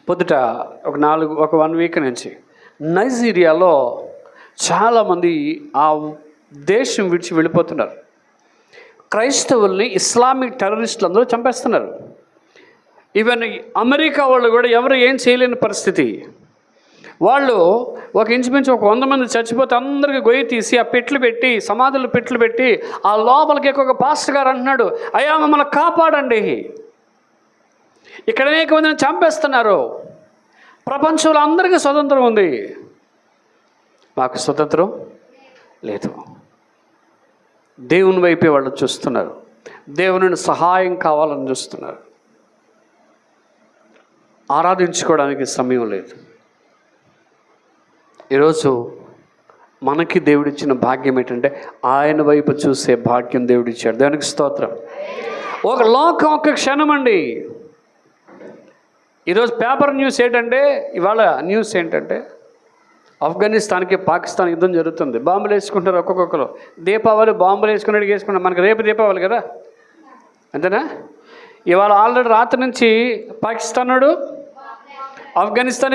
పొద్దుట ఒక 1 వీక్ నుంచి నైజీరియాలో చాలామంది ఆ దేశం విడిచి వెళ్ళిపోతున్నారు. క్రైస్తవుల్ని ఇస్లామిక్ టెర్రరిస్టులు అందరూ చంపేస్తున్నారు. ఈవెన్ అమెరికా వాళ్ళు కూడా ఎవరు ఏం చేయలేని పరిస్థితి. వాళ్ళు ఇంచుమించు 100 మంది చచ్చిపోతే అందరికీ గొయ్యి తీసి ఆ పెట్లు పెట్టి, సమాధులు పెట్లు పెట్టి, ఆ లోపలికి ఒక పాస్టర్ గారు అంటున్నాడు, అయ్యా మమ్మల్ని కాపాడండి, ఇక్కడ అనేక మందిని చంపేస్తున్నారు, ప్రపంచంలో అందరికీ స్వతంత్రం ఉంది, మాకు స్వతంత్రం లేదు. దేవుని వైపే వాళ్ళు చూస్తున్నారు, దేవుని సహాయం కావాలని చూస్తున్నారు. ఆరాధించుకోవడానికి సమయం లేదు. ఈరోజు మనకి దేవుడిచ్చిన భాగ్యం ఏంటంటే ఆయన వైపు చూసే భాగ్యం దేవుడిచ్చాడు. దేవునికి స్తోత్రం. ఒక క్షణం అండి. ఈరోజు పేపర్ న్యూస్ ఏంటంటే, ఇవాళ న్యూస్ ఏంటంటే ఆఫ్ఘనిస్తాన్కి పాకిస్తాన్ యుద్ధం జరుగుతుంది. బాంబులు వేసుకుంటారు ఒక్కొక్కరు. దీపావళి బాంబులు వేసుకుంటారు. మనకు రేపు దీపావళి కదా, అంతేనా? ఇవాళ ఆల్రెడీ రాత్రి నుంచి పాకిస్తాన్ ఆఫ్ఘనిస్తాన్